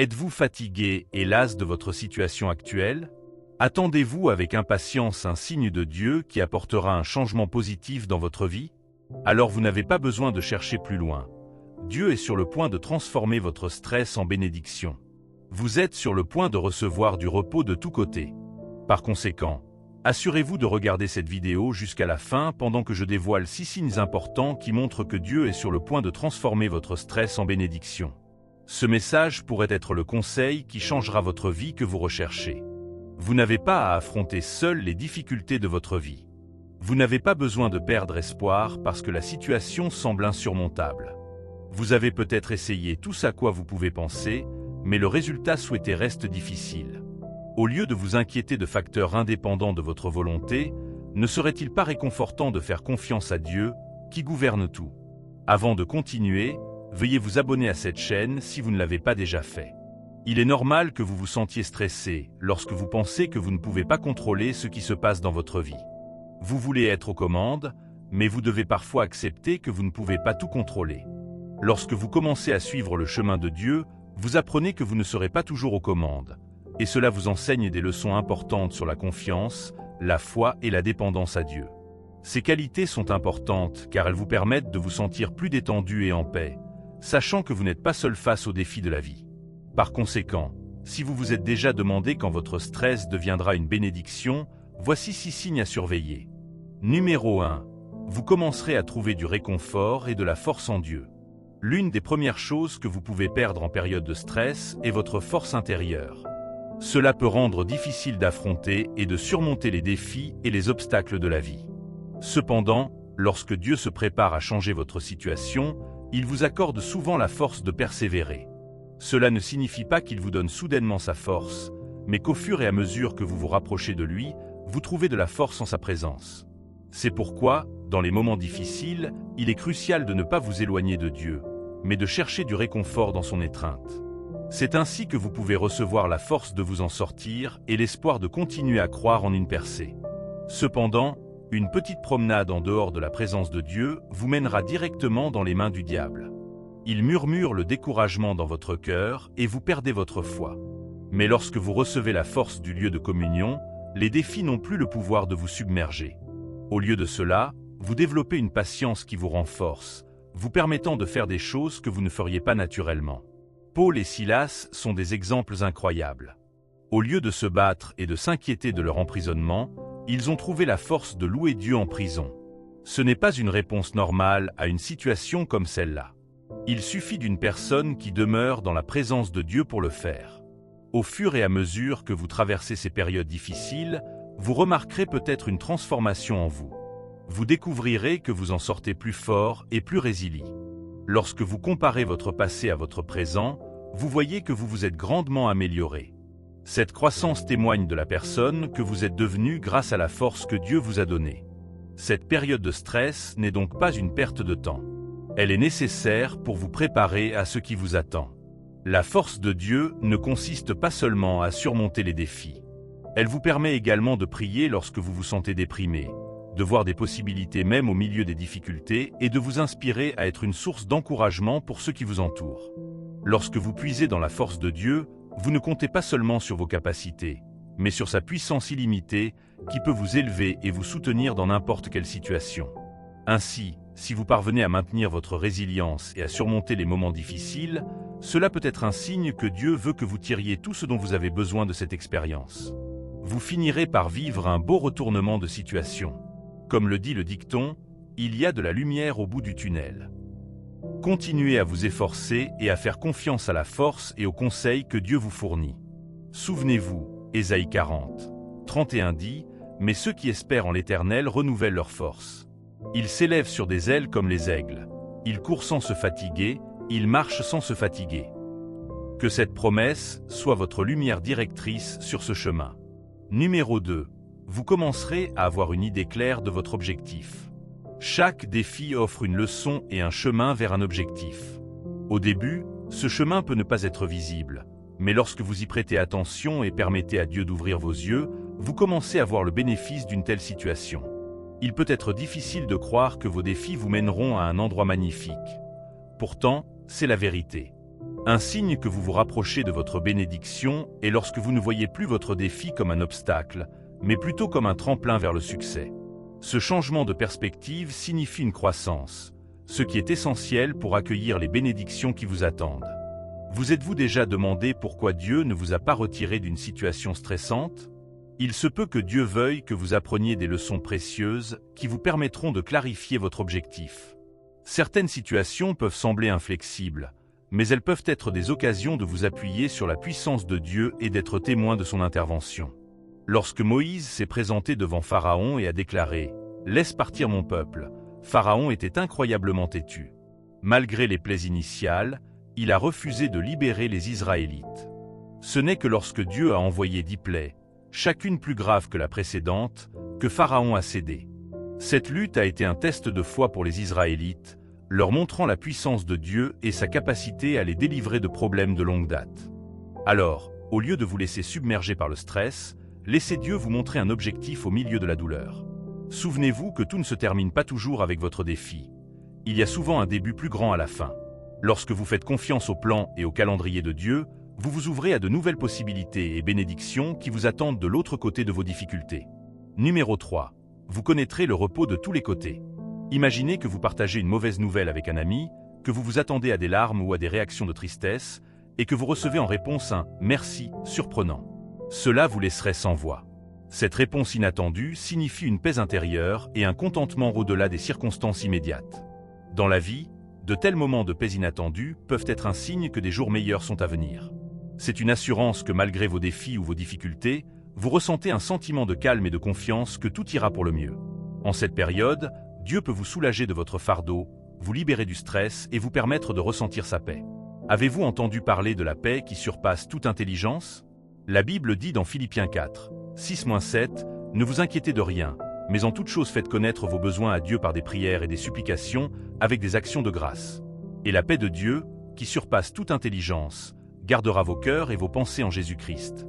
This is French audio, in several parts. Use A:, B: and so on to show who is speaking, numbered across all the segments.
A: Êtes-vous fatigué et las de votre situation actuelle? Attendez-vous avec impatience un signe de Dieu qui apportera un changement positif dans votre vie? Alors vous n'avez pas besoin de chercher plus loin. Dieu est sur le point de transformer votre stress en bénédiction. Vous êtes sur le point de recevoir du repos de tous côtés. Par conséquent, assurez-vous de regarder cette vidéo jusqu'à la fin pendant que je dévoile 6 signes importants qui montrent que Dieu est sur le point de transformer votre stress en bénédiction. Ce message pourrait être le conseil qui changera votre vie que vous recherchez. Vous n'avez pas à affronter seul les difficultés de votre vie. Vous n'avez pas besoin de perdre espoir parce que la situation semble insurmontable. Vous avez peut-être essayé tout ce à quoi vous pouvez penser, mais le résultat souhaité reste difficile. Au lieu de vous inquiéter de facteurs indépendants de votre volonté, ne serait-il pas réconfortant de faire confiance à Dieu, qui gouverne tout? Avant de continuer, veuillez vous abonner à cette chaîne si vous ne l'avez pas déjà fait. Il est normal que vous vous sentiez stressé lorsque vous pensez que vous ne pouvez pas contrôler ce qui se passe dans votre vie. Vous voulez être aux commandes, mais vous devez parfois accepter que vous ne pouvez pas tout contrôler. Lorsque vous commencez à suivre le chemin de Dieu, vous apprenez que vous ne serez pas toujours aux commandes, et cela vous enseigne des leçons importantes sur la confiance, la foi et la dépendance à Dieu. Ces qualités sont importantes car elles vous permettent de vous sentir plus détendu et en paix, sachant que vous n'êtes pas seul face aux défis de la vie. Par conséquent, si vous vous êtes déjà demandé quand votre stress deviendra une bénédiction, voici 6 signes à surveiller. Numéro 1. Vous commencerez à trouver du réconfort et de la force en Dieu. L'une des premières choses que vous pouvez perdre en période de stress est votre force intérieure. Cela peut rendre difficile d'affronter et de surmonter les défis et les obstacles de la vie. Cependant, lorsque Dieu se prépare à changer votre situation, il vous accorde souvent la force de persévérer. Cela ne signifie pas qu'il vous donne soudainement sa force, mais qu'au fur et à mesure que vous vous rapprochez de lui, vous trouvez de la force en sa présence. C'est pourquoi, dans les moments difficiles, il est crucial de ne pas vous éloigner de Dieu, mais de chercher du réconfort dans son étreinte. C'est ainsi que vous pouvez recevoir la force de vous en sortir et l'espoir de continuer à croire en une percée. Cependant, une petite promenade en dehors de la présence de Dieu vous mènera directement dans les mains du diable. Il murmure le découragement dans votre cœur et vous perdez votre foi. Mais lorsque vous recevez la force du lieu de communion, les défis n'ont plus le pouvoir de vous submerger. Au lieu de cela, vous développez une patience qui vous renforce, vous permettant de faire des choses que vous ne feriez pas naturellement. Paul et Silas sont des exemples incroyables. Au lieu de se battre et de s'inquiéter de leur emprisonnement, ils ont trouvé la force de louer Dieu en prison. Ce n'est pas une réponse normale à une situation comme celle-là. Il suffit d'une personne qui demeure dans la présence de Dieu pour le faire. Au fur et à mesure que vous traversez ces périodes difficiles, vous remarquerez peut-être une transformation en vous. Vous découvrirez que vous en sortez plus fort et plus résilient. Lorsque vous comparez votre passé à votre présent, vous voyez que vous vous êtes grandement amélioré. Cette croissance témoigne de la personne que vous êtes devenu grâce à la force que Dieu vous a donnée. Cette période de stress n'est donc pas une perte de temps. Elle est nécessaire pour vous préparer à ce qui vous attend. La force de Dieu ne consiste pas seulement à surmonter les défis. Elle vous permet également de prier lorsque vous vous sentez déprimé, de voir des possibilités même au milieu des difficultés et de vous inspirer à être une source d'encouragement pour ceux qui vous entourent. Lorsque vous puisez dans la force de Dieu, vous ne comptez pas seulement sur vos capacités, mais sur sa puissance illimitée qui peut vous élever et vous soutenir dans n'importe quelle situation. Ainsi, si vous parvenez à maintenir votre résilience et à surmonter les moments difficiles, cela peut être un signe que Dieu veut que vous tiriez tout ce dont vous avez besoin de cette expérience. Vous finirez par vivre un beau retournement de situation. Comme le dit le dicton, il y a de la lumière au bout du tunnel. Continuez à vous efforcer et à faire confiance à la force et aux conseils que Dieu vous fournit. Souvenez-vous, Ésaïe 40, 31 dit « Mais ceux qui espèrent en l'Éternel renouvellent leur force. Ils s'élèvent sur des ailes comme les aigles. Ils courent sans se fatiguer, ils marchent sans se fatiguer. » Que cette promesse soit votre lumière directrice sur ce chemin. Numéro 2. Vous commencerez à avoir une idée claire de votre objectif. Chaque défi offre une leçon et un chemin vers un objectif. Au début, ce chemin peut ne pas être visible, mais lorsque vous y prêtez attention et permettez à Dieu d'ouvrir vos yeux, vous commencez à voir le bénéfice d'une telle situation. Il peut être difficile de croire que vos défis vous mèneront à un endroit magnifique. Pourtant, c'est la vérité. Un signe que vous vous rapprochez de votre bénédiction est lorsque vous ne voyez plus votre défi comme un obstacle, mais plutôt comme un tremplin vers le succès. Ce changement de perspective signifie une croissance, ce qui est essentiel pour accueillir les bénédictions qui vous attendent. Vous êtes-vous déjà demandé pourquoi Dieu ne vous a pas retiré d'une situation stressante? Il se peut que Dieu veuille que vous appreniez des leçons précieuses qui vous permettront de clarifier votre objectif. Certaines situations peuvent sembler inflexibles, mais elles peuvent être des occasions de vous appuyer sur la puissance de Dieu et d'être témoin de son intervention. Lorsque Moïse s'est présenté devant Pharaon et a déclaré « Laisse partir mon peuple », Pharaon était incroyablement têtu. Malgré les plaies initiales, il a refusé de libérer les Israélites. Ce n'est que lorsque Dieu a envoyé 10 plaies, chacune plus grave que la précédente, que Pharaon a cédé. Cette lutte a été un test de foi pour les Israélites, leur montrant la puissance de Dieu et sa capacité à les délivrer de problèmes de longue date. Alors, au lieu de vous laisser submerger par le stress, laissez Dieu vous montrer un objectif au milieu de la douleur. Souvenez-vous que tout ne se termine pas toujours avec votre défi. Il y a souvent un début plus grand à la fin. Lorsque vous faites confiance au plan et au calendrier de Dieu, vous vous ouvrez à de nouvelles possibilités et bénédictions qui vous attendent de l'autre côté de vos difficultés. Numéro 3. Vous connaîtrez le repos de tous les côtés. Imaginez que vous partagez une mauvaise nouvelle avec un ami, que vous vous attendez à des larmes ou à des réactions de tristesse, et que vous recevez en réponse un « merci » surprenant. Cela vous laisserait sans voix. Cette réponse inattendue signifie une paix intérieure et un contentement au-delà des circonstances immédiates. Dans la vie, de tels moments de paix inattendus peuvent être un signe que des jours meilleurs sont à venir. C'est une assurance que malgré vos défis ou vos difficultés, vous ressentez un sentiment de calme et de confiance que tout ira pour le mieux. En cette période, Dieu peut vous soulager de votre fardeau, vous libérer du stress et vous permettre de ressentir sa paix. Avez-vous entendu parler de la paix qui surpasse toute intelligence? La Bible dit dans Philippiens 4, 6-7, « Ne vous inquiétez de rien, mais en toute chose faites connaître vos besoins à Dieu par des prières et des supplications, avec des actions de grâce. Et la paix de Dieu, qui surpasse toute intelligence, gardera vos cœurs et vos pensées en Jésus-Christ. »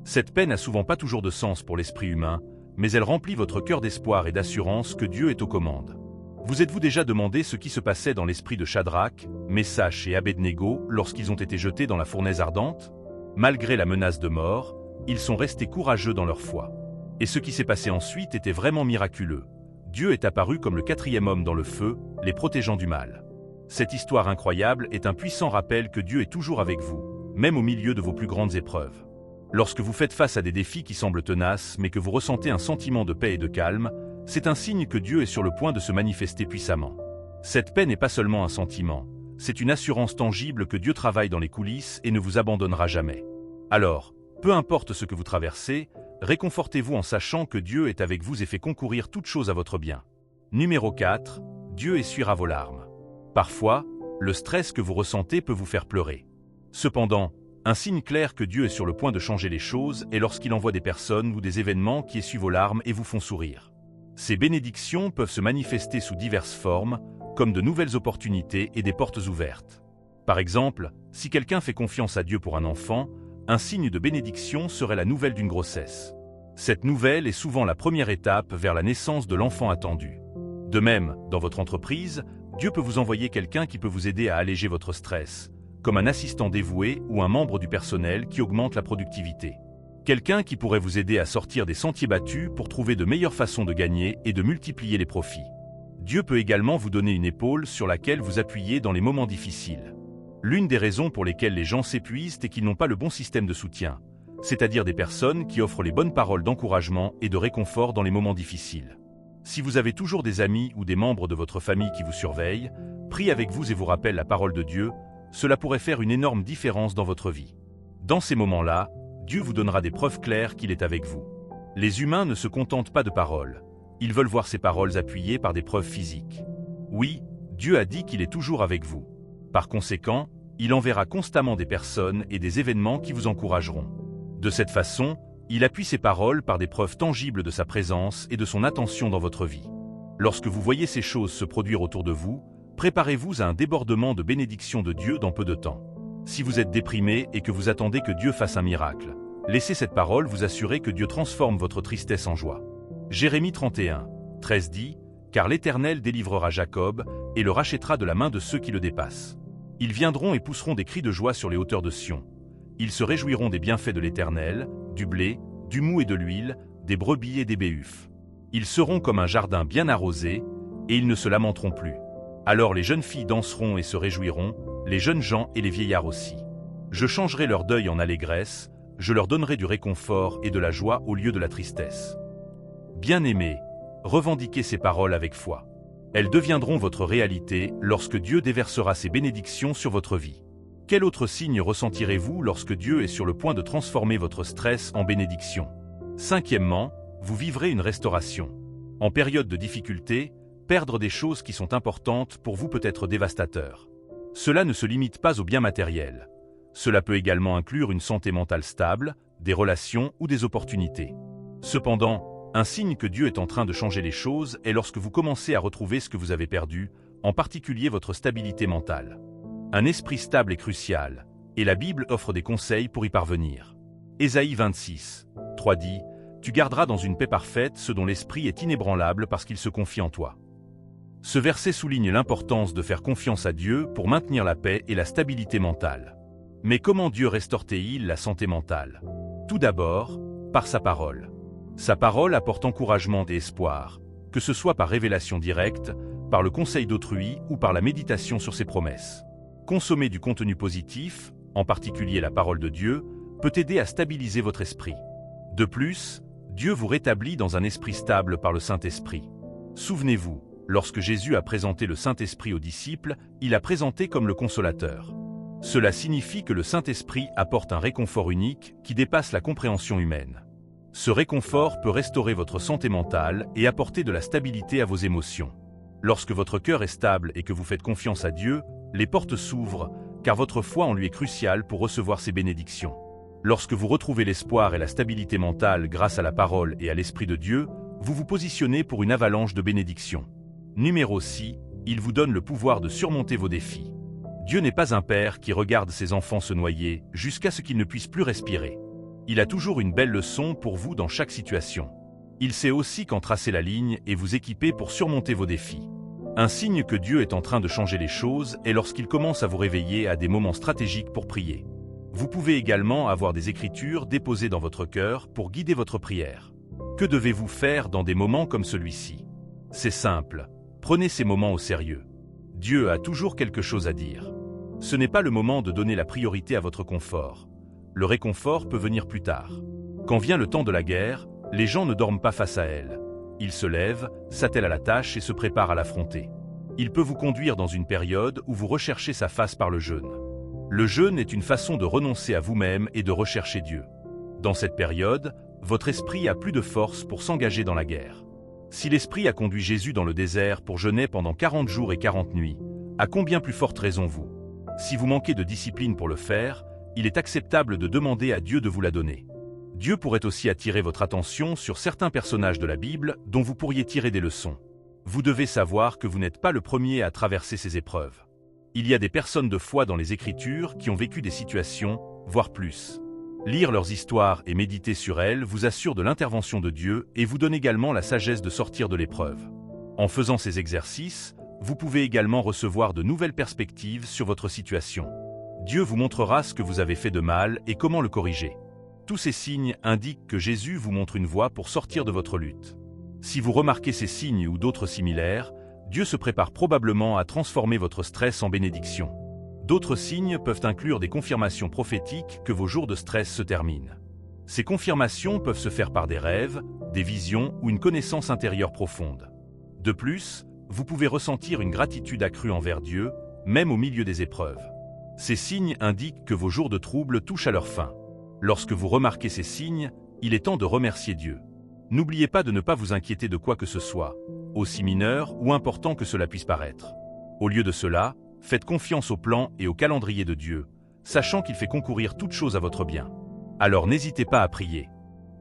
A: Cette paix n'a souvent pas toujours de sens pour l'esprit humain, mais elle remplit votre cœur d'espoir et d'assurance que Dieu est aux commandes. Vous êtes-vous déjà demandé ce qui se passait dans l'esprit de Shadrach, Meshach et Abednego lorsqu'ils ont été jetés dans la fournaise ardente? Malgré la menace de mort, ils sont restés courageux dans leur foi. Et ce qui s'est passé ensuite était vraiment miraculeux. Dieu est apparu comme le 4e homme dans le feu, les protégeant du mal. Cette histoire incroyable est un puissant rappel que Dieu est toujours avec vous, même au milieu de vos plus grandes épreuves. Lorsque vous faites face à des défis qui semblent tenaces mais que vous ressentez un sentiment de paix et de calme, c'est un signe que Dieu est sur le point de se manifester puissamment. Cette paix n'est pas seulement un sentiment, c'est une assurance tangible que Dieu travaille dans les coulisses et ne vous abandonnera jamais. Alors, peu importe ce que vous traversez, réconfortez-vous en sachant que Dieu est avec vous et fait concourir toutes choses à votre bien. Numéro 4. Dieu essuiera vos larmes. Parfois, le stress que vous ressentez peut vous faire pleurer. Cependant, un signe clair que Dieu est sur le point de changer les choses est lorsqu'il envoie des personnes ou des événements qui essuient vos larmes et vous font sourire. Ces bénédictions peuvent se manifester sous diverses formes, comme de nouvelles opportunités et des portes ouvertes. Par exemple, si quelqu'un fait confiance à Dieu pour un enfant, un signe de bénédiction serait la nouvelle d'une grossesse. Cette nouvelle est souvent la première étape vers la naissance de l'enfant attendu. De même, dans votre entreprise, Dieu peut vous envoyer quelqu'un qui peut vous aider à alléger votre stress, comme un assistant dévoué ou un membre du personnel qui augmente la productivité. Quelqu'un qui pourrait vous aider à sortir des sentiers battus pour trouver de meilleures façons de gagner et de multiplier les profits. Dieu peut également vous donner une épaule sur laquelle vous appuyer dans les moments difficiles. L'une des raisons pour lesquelles les gens s'épuisent est qu'ils n'ont pas le bon système de soutien, c'est-à-dire des personnes qui offrent les bonnes paroles d'encouragement et de réconfort dans les moments difficiles. Si vous avez toujours des amis ou des membres de votre famille qui vous surveillent, prient avec vous et vous rappellent la parole de Dieu, cela pourrait faire une énorme différence dans votre vie. Dans ces moments-là, Dieu vous donnera des preuves claires qu'il est avec vous. Les humains ne se contentent pas de paroles. Ils veulent voir ces paroles appuyées par des preuves physiques. Oui, Dieu a dit qu'il est toujours avec vous. Par conséquent, il enverra constamment des personnes et des événements qui vous encourageront. De cette façon, il appuie ses paroles par des preuves tangibles de sa présence et de son attention dans votre vie. Lorsque vous voyez ces choses se produire autour de vous, préparez-vous à un débordement de bénédictions de Dieu dans peu de temps. Si vous êtes déprimé et que vous attendez que Dieu fasse un miracle, laissez cette parole vous assurer que Dieu transforme votre tristesse en joie. Jérémie 31, 13 dit « Car l'Éternel délivrera Jacob et le rachètera de la main de ceux qui le dépassent. » Ils viendront et pousseront des cris de joie sur les hauteurs de Sion. Ils se réjouiront des bienfaits de l'Éternel, du blé, du mou et de l'huile, des brebis et des béhufs. Ils seront comme un jardin bien arrosé, et ils ne se lamenteront plus. Alors les jeunes filles danseront et se réjouiront, les jeunes gens et les vieillards aussi. Je changerai leur deuil en allégresse, je leur donnerai du réconfort et de la joie au lieu de la tristesse. Bien-aimés, revendiquez ces paroles avec foi. Elles deviendront votre réalité lorsque Dieu déversera ses bénédictions sur votre vie. Quel autre signe ressentirez-vous lorsque Dieu est sur le point de transformer votre stress en bénédiction? Cinquièmement, vous vivrez une restauration. En période de difficulté, perdre des choses qui sont importantes pour vous peut être dévastateur. Cela ne se limite pas aux biens matériels. Cela peut également inclure une santé mentale stable, des relations ou des opportunités. Cependant, un signe que Dieu est en train de changer les choses est lorsque vous commencez à retrouver ce que vous avez perdu, en particulier votre stabilité mentale. Un esprit stable est crucial, et la Bible offre des conseils pour y parvenir. Ésaïe 26, 3 dit « Tu garderas dans une paix parfaite ce dont l'esprit est inébranlable parce qu'il se confie en toi ». Ce verset souligne l'importance de faire confiance à Dieu pour maintenir la paix et la stabilité mentale. Mais comment Dieu restaure-t-il la santé mentale? Tout d'abord, par sa parole. Sa parole apporte encouragement et espoir, que ce soit par révélation directe, par le conseil d'autrui ou par la méditation sur ses promesses. Consommer du contenu positif, en particulier la parole de Dieu, peut aider à stabiliser votre esprit. De plus, Dieu vous rétablit dans un esprit stable par le Saint-Esprit. Souvenez-vous, lorsque Jésus a présenté le Saint-Esprit aux disciples, il l'a présenté comme le consolateur. Cela signifie que le Saint-Esprit apporte un réconfort unique qui dépasse la compréhension humaine. Ce réconfort peut restaurer votre santé mentale et apporter de la stabilité à vos émotions. Lorsque votre cœur est stable et que vous faites confiance à Dieu, les portes s'ouvrent, car votre foi en lui est cruciale pour recevoir ses bénédictions. Lorsque vous retrouvez l'espoir et la stabilité mentale grâce à la parole et à l'Esprit de Dieu, vous vous positionnez pour une avalanche de bénédictions. Numéro 6, il vous donne le pouvoir de surmonter vos défis. Dieu n'est pas un père qui regarde ses enfants se noyer jusqu'à ce qu'ils ne puissent plus respirer. Il a toujours une belle leçon pour vous dans chaque situation. Il sait aussi quand tracer la ligne et vous équiper pour surmonter vos défis. Un signe que Dieu est en train de changer les choses est lorsqu'il commence à vous réveiller à des moments stratégiques pour prier. Vous pouvez également avoir des écritures déposées dans votre cœur pour guider votre prière. Que devez-vous faire dans des moments comme celui-ci? C'est simple. Prenez ces moments au sérieux. Dieu a toujours quelque chose à dire. Ce n'est pas le moment de donner la priorité à votre confort. Le réconfort peut venir plus tard. Quand vient le temps de la guerre, les gens ne dorment pas face à elle. Ils se lèvent, s'attellent à la tâche et se préparent à l'affronter. Il peut vous conduire dans une période où vous recherchez sa face par le jeûne. Le jeûne est une façon de renoncer à vous-même et de rechercher Dieu. Dans cette période, votre esprit a plus de force pour s'engager dans la guerre. Si l'Esprit a conduit Jésus dans le désert pour jeûner pendant 40 jours et 40 nuits, à combien plus forte raison vous? Si vous manquez de discipline pour le faire, il est acceptable de demander à Dieu de vous la donner. Dieu pourrait aussi attirer votre attention sur certains personnages de la Bible dont vous pourriez tirer des leçons. Vous devez savoir que vous n'êtes pas le premier à traverser ces épreuves. Il y a des personnes de foi dans les Écritures qui ont vécu des situations, voire plus. Lire leurs histoires et méditer sur elles vous assure de l'intervention de Dieu et vous donne également la sagesse de sortir de l'épreuve. En faisant ces exercices, vous pouvez également recevoir de nouvelles perspectives sur votre situation. Dieu vous montrera ce que vous avez fait de mal et comment le corriger. Tous ces signes indiquent que Jésus vous montre une voie pour sortir de votre lutte. Si vous remarquez ces signes ou d'autres similaires, Dieu se prépare probablement à transformer votre stress en bénédiction. D'autres signes peuvent inclure des confirmations prophétiques que vos jours de stress se terminent. Ces confirmations peuvent se faire par des rêves, des visions ou une connaissance intérieure profonde. De plus, vous pouvez ressentir une gratitude accrue envers Dieu, même au milieu des épreuves. Ces signes indiquent que vos jours de trouble touchent à leur fin. Lorsque vous remarquez ces signes, il est temps de remercier Dieu. N'oubliez pas de ne pas vous inquiéter de quoi que ce soit, aussi mineur ou important que cela puisse paraître. Au lieu de cela, faites confiance au plan et au calendrier de Dieu, sachant qu'il fait concourir toutes choses à votre bien. Alors n'hésitez pas à prier.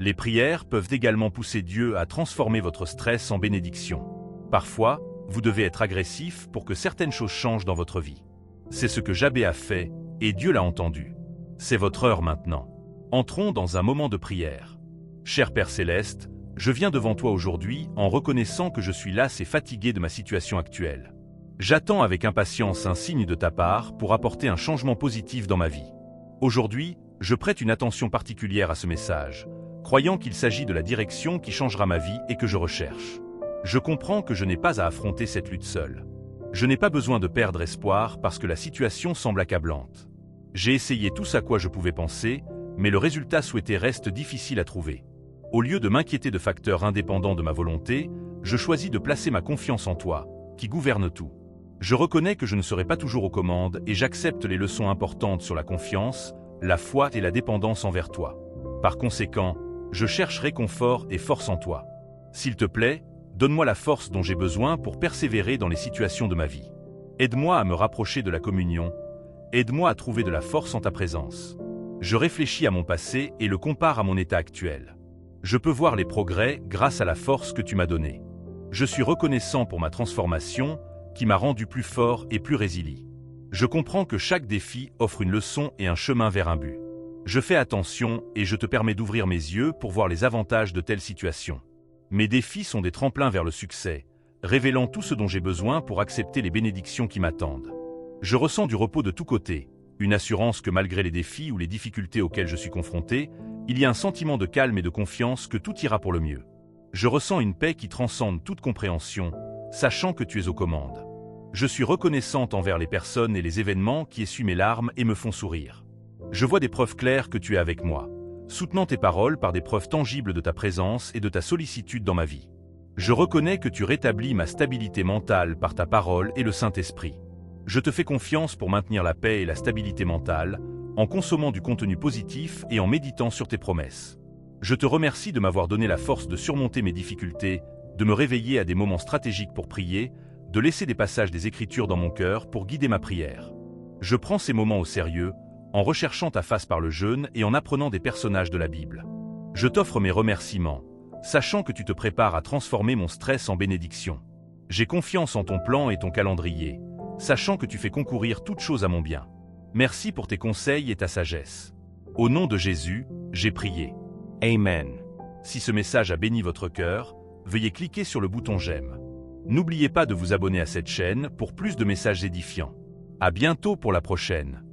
A: Les prières peuvent également pousser Dieu à transformer votre stress en bénédiction. Parfois, vous devez être agressif pour que certaines choses changent dans votre vie. C'est ce que Jabé a fait, et Dieu l'a entendu. C'est votre heure maintenant. Entrons dans un moment de prière. Cher Père Céleste, je viens devant toi aujourd'hui en reconnaissant que je suis las et fatigué de ma situation actuelle. J'attends avec impatience un signe de ta part pour apporter un changement positif dans ma vie. Aujourd'hui, je prête une attention particulière à ce message, croyant qu'il s'agit de la direction qui changera ma vie et que je recherche. Je comprends que je n'ai pas à affronter cette lutte seule. Je n'ai pas besoin de perdre espoir parce que la situation semble accablante. J'ai essayé tout ce à quoi je pouvais penser, mais le résultat souhaité reste difficile à trouver. Au lieu de m'inquiéter de facteurs indépendants de ma volonté, je choisis de placer ma confiance en toi, qui gouverne tout. Je reconnais que je ne serai pas toujours aux commandes et j'accepte les leçons importantes sur la confiance, la foi et la dépendance envers toi. Par conséquent, je cherche réconfort et force en toi. S'il te plaît, donne-moi la force dont j'ai besoin pour persévérer dans les situations de ma vie. Aide-moi à me rapprocher de la communion. Aide-moi à trouver de la force en ta présence. Je réfléchis à mon passé et le compare à mon état actuel. Je peux voir les progrès grâce à la force que tu m'as donnée. Je suis reconnaissant pour ma transformation qui m'a rendu plus fort et plus résilient. Je comprends que chaque défi offre une leçon et un chemin vers un but. Je fais attention et je te permets d'ouvrir mes yeux pour voir les avantages de telle situation. Mes défis sont des tremplins vers le succès, révélant tout ce dont j'ai besoin pour accepter les bénédictions qui m'attendent. Je ressens du repos de tous côtés, une assurance que malgré les défis ou les difficultés auxquelles je suis confronté, il y a un sentiment de calme et de confiance que tout ira pour le mieux. Je ressens une paix qui transcende toute compréhension, sachant que tu es aux commandes. Je suis reconnaissante envers les personnes et les événements qui essuient mes larmes et me font sourire. Je vois des preuves claires que tu es avec moi, soutenant tes paroles par des preuves tangibles de ta présence et de ta sollicitude dans ma vie. Je reconnais que tu rétablis ma stabilité mentale par ta parole et le Saint-Esprit. Je te fais confiance pour maintenir la paix et la stabilité mentale, en consommant du contenu positif et en méditant sur tes promesses. Je te remercie de m'avoir donné la force de surmonter mes difficultés, de me réveiller à des moments stratégiques pour prier, de laisser des passages des Écritures dans mon cœur pour guider ma prière. Je prends ces moments au sérieux, en recherchant ta face par le jeûne et en apprenant des personnages de la Bible. Je t'offre mes remerciements, sachant que tu te prépares à transformer mon stress en bénédiction. J'ai confiance en ton plan et ton calendrier, sachant que tu fais concourir toutes choses à mon bien. Merci pour tes conseils et ta sagesse. Au nom de Jésus, j'ai prié. Amen. Si ce message a béni votre cœur, veuillez cliquer sur le bouton j'aime. N'oubliez pas de vous abonner à cette chaîne pour plus de messages édifiants. À bientôt pour la prochaine.